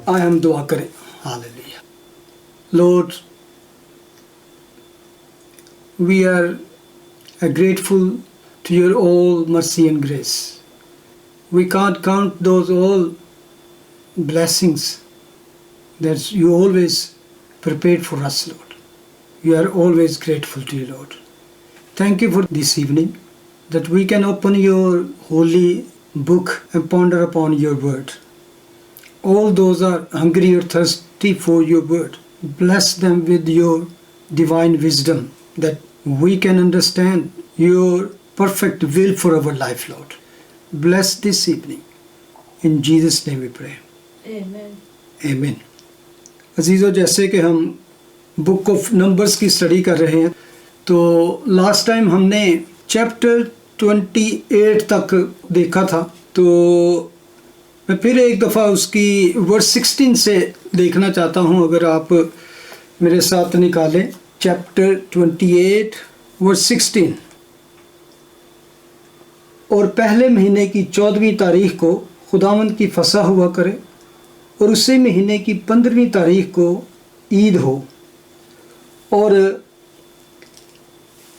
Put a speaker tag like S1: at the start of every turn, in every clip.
S1: آئے ہم دعا کریں. ہاللیلویا. Lord, we are grateful to your all mercy and grace. We can't count those all blessings that you always prepared for us, Lord. We are always grateful to you, Lord. Thank you for this evening, that we can open your holy book and ponder upon your word. All those are hungry or thirsty for your word. Bless them with your divine wisdom, that we can understand your perfect will for our life, Lord. Bless this evening. In Jesus' name we pray.
S2: Amen.
S1: Amen. عزیزو، جیسے کہ ہم book of numbers کی study کر رہے ہیں، تو last time ہم نے چیپٹر 28 تک دیکھا تھا. تو میں پھر ایک دفعہ اس کی ورس 16 سے دیکھنا چاہتا ہوں. اگر آپ میرے ساتھ نکالیں چیپٹر 28 ورس 16. اور پہلے مہینے کی 14ویں تاریخ کو خداوند کی فسح ہوا کرے، اور اسی مہینے کی 15ویں تاریخ کو عید ہو، اور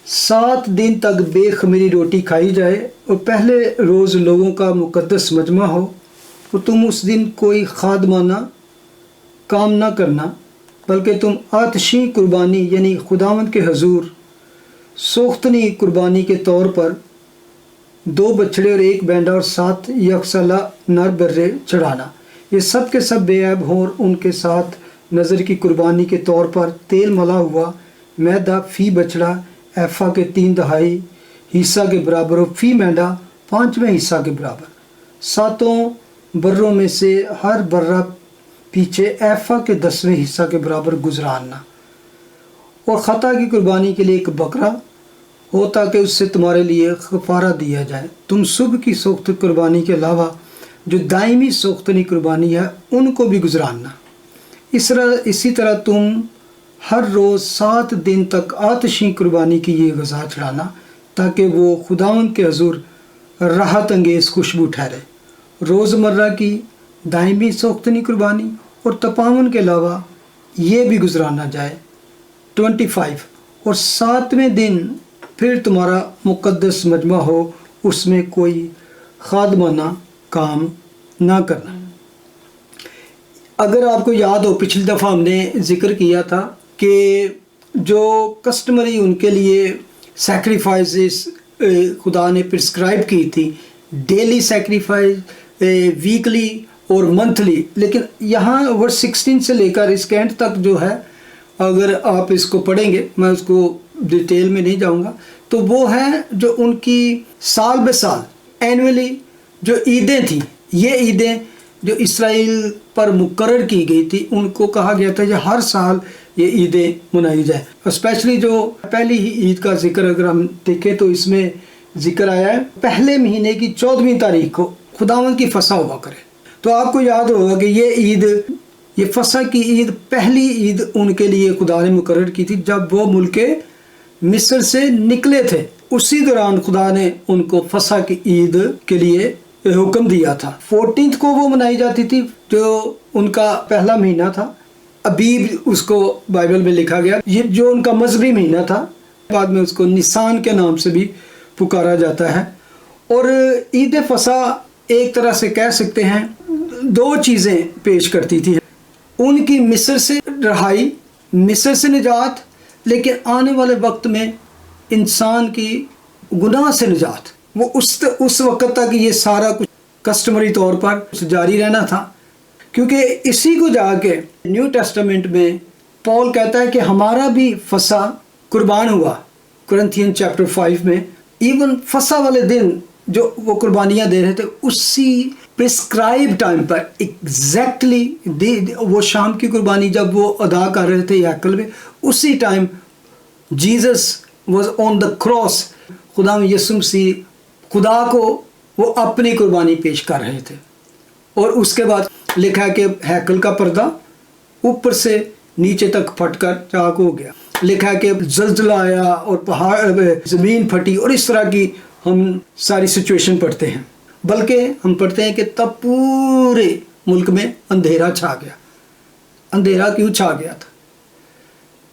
S1: 7 دن تک بے خمیری روٹی کھائی جائے، اور پہلے روز لوگوں کا مقدس مجمع ہو، اور تم اس دن کوئی خادمانہ کام نہ کرنا، بلکہ تم آتشی قربانی یعنی خداوند کے حضور سوختنی قربانی کے طور پر 2 بچڑے اور 1 بینڈا اور 7 یکسالہ نر برے چڑھانا. یہ سب کے سب بے عیب ہوں، اور ان کے ساتھ نظر کی قربانی کے طور پر تیل ملا ہوا میدا فی بچڑا ایفا کے 3/4 حصہ کے برابر، اور فی مینڈا 5واں حصہ کے برابر. 7 بروں میں سے ہر برہ پیچھے ایفا کے 10واں حصہ کے برابر گزراننا. اور خطا کی قربانی کے لیے 1 بکرا ہو، تاکہ اس سے تمہارے لیے کفارہ دیا جائے. تم صبح کی سوخت قربانی کے علاوہ جو دائمی سوختنی قربانی ہے ان کو بھی گزراننا. اسی طرح تم ہر روز 7 دن تک آتشی قربانی کی یہ غذا چڑھانا، تاکہ وہ خداوند کے حضور راحت انگیز خوشبو ٹھہرے. روزمرہ کی دائمی سوختنی قربانی اور تپاون کے علاوہ یہ بھی گزرانا جائے. 25. اور 7ویں دن پھر تمہارا مقدس مجمع ہو، اس میں کوئی خادمانہ کام نہ کرنا. اگر آپ کو یاد ہو، پچھلی دفعہ ہم نے ذکر کیا تھا کہ جو کسٹمری ان کے لیے سیکریفائسز خدا نے پرسکرائب کی تھی، ڈیلی سیکریفائس، ویکلی اور منتھلی، لیکن یہاں ورس 16 سے لے کر اس کے اینڈ تک جو ہے، اگر آپ اس کو پڑھیں گے، میں اس کو ڈیٹیل میں نہیں جاؤں گا، تو وہ ہے جو ان کی سال بے سال اینولی جو عیدیں تھیں، یہ عیدیں جو اسرائیل پر مقرر کی گئی تھی، ان کو کہا گیا تھا کہ ہر سال یہ عیدیں منائی جائیں. اسپیشلی جو پہلی ہی عید کا ذکر اگر ہم دیکھیں تو اس میں ذکر آیا ہے پہلے مہینے کی 14ویں تاریخ کو خداوند کی فسح ہوا کرے. تو آپ کو یاد ہوگا کہ یہ عید، یہ فسح کی عید پہلی عید ان کے لیے خدا نے مقرر کی تھی جب وہ ملک مصر سے نکلے تھے. اسی دوران خدا نے ان کو فسح کی عید کے لیے حکم دیا تھا. 14 کو وہ منائی جاتی تھی، جو ان کا پہلا مہینہ تھا. ابیب اس کو بائبل میں لکھا گیا، یہ جو ان کا مذہبی مہینہ تھا. بعد میں اس کو نسان کے نام سے بھی پکارا جاتا ہے. اور عید فسح ایک طرح سے کہہ سکتے ہیں 2 چیزیں پیش کرتی تھی. ان کی مصر سے رہائی، مصر سے نجات، لیکن آنے والے وقت میں انسان کی گناہ سے نجات. وہ اس وقت تک یہ سارا کچھ کسٹمری طور پر جاری رہنا تھا، کیونکہ اسی کو جا کے نیو ٹیسٹامنٹ میں پول کہتا ہے کہ ہمارا بھی فسح قربان ہوا. کرنتھین چیپٹر 5 میں ایون فسح والے دن جو وہ قربانیاں دے رہے تھے، اسی پرسکرائب ٹائم پر ایگزیکٹلی وہ شام کی قربانی جب وہ ادا کر رہے تھے ہیکل میں، اسی time Jesus was on the cross. خدا یسوع مسیح خدا کو وہ اپنی قربانی پیش کر رہے تھے. اور اس کے بعد لکھا ہے کہ ہیکل کا پردہ اوپر سے نیچے تک پھٹ کر چاک ہو گیا. لکھا ہے کہ زلزلہ آیا اور پہاڑ زمین پھٹی، اور اس طرح کی ہم ساری سچویشن پڑھتے ہیں. بلکہ ہم پڑھتے ہیں کہ تب پورے ملک میں اندھیرا چھا گیا. اندھیرا کیوں چھا گیا تھا؟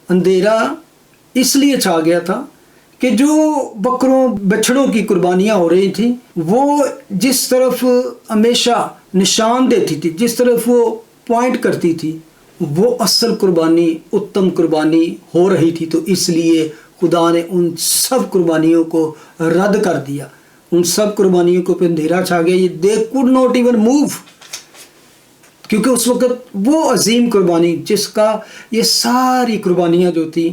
S1: اندھیرا اس لیے چھا گیا تھا کہ جو بکروں بچڑوں کی قربانیاں ہو رہی تھیں وہ جس طرف ہمیشہ نشان دیتی تھی، جس طرف وہ پوائنٹ کرتی تھی، وہ اصل قربانی، اتم قربانی ہو رہی تھی. تو اس لیے خدا نے ان سب قربانیوں کو رد کر دیا. ان سب قربانیوں کو پہ اندھیرا چھا گیا. یہ they could not even move, کیونکہ اس وقت وہ عظیم قربانی جس کا یہ ساری قربانیاں جو تھی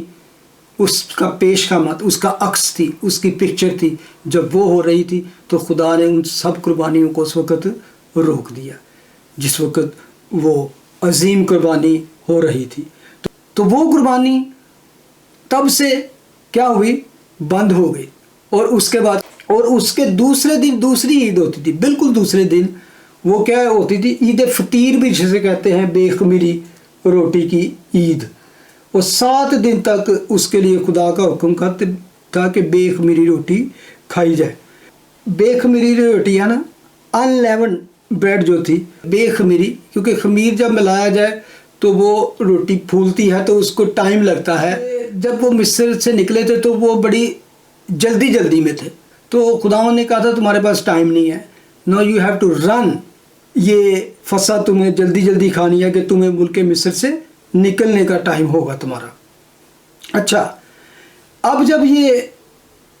S1: اس کا پیش خامت، اس کا عکس تھی، اس کی پکچر تھی، جب وہ ہو رہی تھی تو خدا نے ان سب قربانیوں کو اس وقت روک دیا جس وقت وہ عظیم قربانی ہو رہی تھی. تو وہ قربانی تب سے کیا ہوئی؟ بند ہو گئی. اور اس کے بعد اور اس کے دوسرے دن دوسری عید ہوتی تھی، بالکل دوسرے دن وہ کیا ہوتی تھی؟ عید فطیر بھی جسے کہتے ہیں، بے خمیری روٹی کی عید. اور 7 دن تک اس کے لیے خدا کا حکم تھا کہ بے خمیری روٹی کھائی جائے. بے خمیری روٹی ہے نا، ان لیون بریڈ جو تھی، بے خمیری، کیونکہ خمیر جب ملایا جائے تو وہ روٹی پھولتی ہے تو اس کو ٹائم لگتا ہے. جب وہ مصر سے نکلے تھے تو وہ بڑی جلدی میں تھے، تو خداوند نے کہا تھا تمہارے پاس ٹائم نہیں ہے، نو یو ہیو ٹو رن. یہ فصح تمہیں جلدی کھانی ہے کہ تمہیں ملک مصر سے نکلنے کا ٹائم ہوگا تمہارا. اچھا، اب جب یہ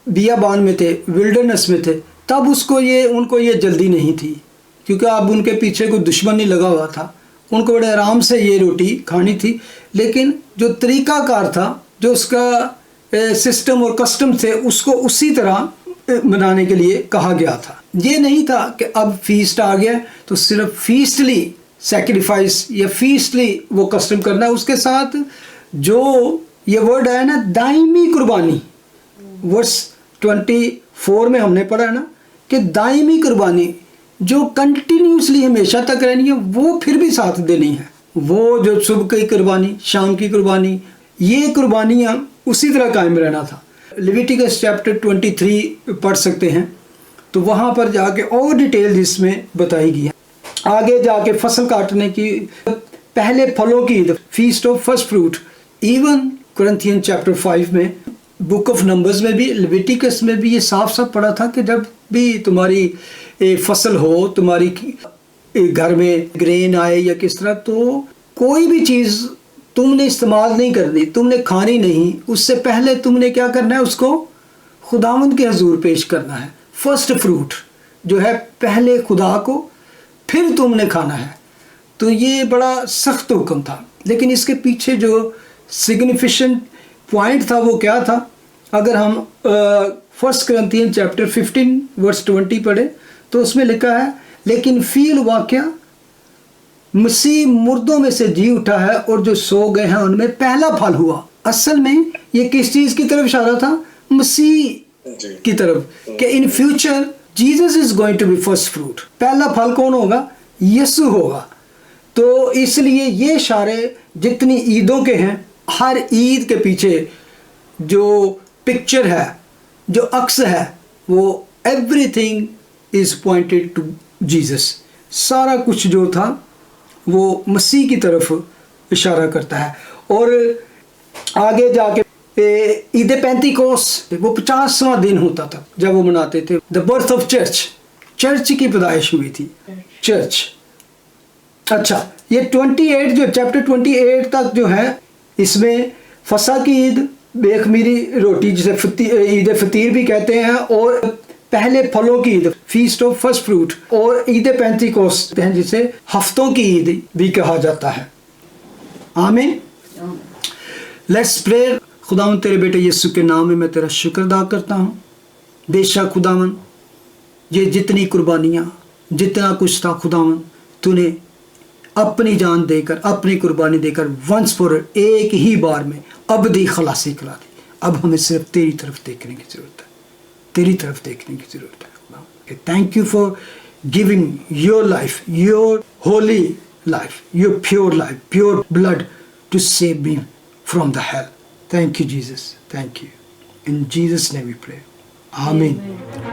S1: بیابان میں تھے، ولڈرنس میں تھے، تب ان کو یہ جلدی نہیں تھی، کیونکہ اب ان کے پیچھے کوئی دشمن نہیں لگا ہوا تھا. ان کو بڑے آرام سے یہ روٹی کھانی تھی. لیکن جو طریقہ کار تھا، جو اس کا سسٹم اور کسٹم تھے، اس کو اسی طرح منانے کے لیے کہا گیا تھا. یہ نہیں تھا کہ اب فیسٹ آ گیا تو صرف فیسٹلی سیکریفائس یا فیسٹلی وہ کسٹم کرنا ہے. اس کے ساتھ جو یہ ورڈ ہے نا، دائمی قربانی، ورس 24 میں ہم نے پڑھا ہے نا کہ دائمی قربانی جو کنٹینیوسلی ہمیشہ تک رہنی ہے، وہ پھر بھی ساتھ دینی ہے. وہ جو صبح کی قربانی، شام کی قربانی، یہ قربانیاں اسی طرح قائم رہنا تھا. لیویٹیکس چیپٹر 23 پڑھ سکتے ہیں، تو وہاں پر جا کے اور ڈیٹیل اس میں بتائی گئی ہے. آگے جا کے فصل کاٹنے کی، پہلے پھلوں کی، feast of first fruit. One Corinthians chapter 5 میں، بک آف نمبرز میں بھی، لیویٹیکس میں بھی یہ صاف پڑھا تھا کہ جب بھی تمہاری فصل ہو، تمہاری گھر میں گرین آئے یا کس طرح، تو کوئی بھی چیز تم نے استعمال نہیں کرنی، تم نے کھانی نہیں. اس سے پہلے تم نے کیا کرنا ہے؟ اس کو خداوند کے حضور پیش کرنا ہے. فرسٹ فروٹ جو ہے پہلے خدا کو، پھر تم نے کھانا ہے. تو یہ بڑا سخت حکم تھا، لیکن اس کے پیچھے جو سگنیفیشنٹ پوائنٹ تھا وہ کیا تھا؟ اگر ہم 1 کرنتھین چیپٹر 15 ورس 20 پڑھے تو اس میں لکھا ہے، لیکن فی الواقعہ مسیح مردوں میں سے جی اٹھا ہے اور جو سو گئے ہیں ان میں پہلا پھل ہوا. اصل میں یہ کس چیز کی طرف اشارہ تھا؟ مسیح کی طرف، کہ in future Jesus is going to be first fruit. پہلا پھل کون ہوگا؟ یسوع ہوگا. تو اس لیے یہ اشارے جتنی عیدوں کے ہیں، ہر عید کے پیچھے جو پکچر ہے، جو عکس ہے، وہ everything is pointed to Jesus. سارا کچھ جو تھا وہ مسیح کی طرف اشارہ کرتا ہے. اور آگے جا کے عید پینتیکوست، وہ 50واں دن ہوتا تھا جب وہ مناتے تھے. دا برتھ آف چرچ کی پیدائش ہوئی تھی، چرچ. اچھا، یہ 28 جو چیپٹر 28 تک جو ہے، اس میں فصح کی عید، بے خمیری روٹی جسے عید فطیر بھی کہتے ہیں، اور پہلے پھلوں کی عید، فیسٹ آف فرسٹ فروٹ، اور عید پینتیکوست ہیں جسے ہفتوں کی عید بھی کہا جاتا ہے. آمین. لیٹس پرے. خداوند تیرے بیٹے یسوع کے نام میں تیرا شکر ادا کرتا ہوں. بے شک خداوند، یہ جتنی قربانیاں، جتنا کچھ تھا خداوند، تو نے اپنی جان دے کر، اپنی قربانی دے کر ونس فور ایک ہی بار میں ابدی خلاصی کرا دی. اب ہمیں صرف تیری طرف دیکھنے کی ضرورت ہے، تیری طرف دیکھنے کی ضرورت ہے. Thank you for giving your life, your holy life, your pure life, pure blood to save me from the hell. Thank you, Jesus. Thank you. In Jesus' name we pray. Amen.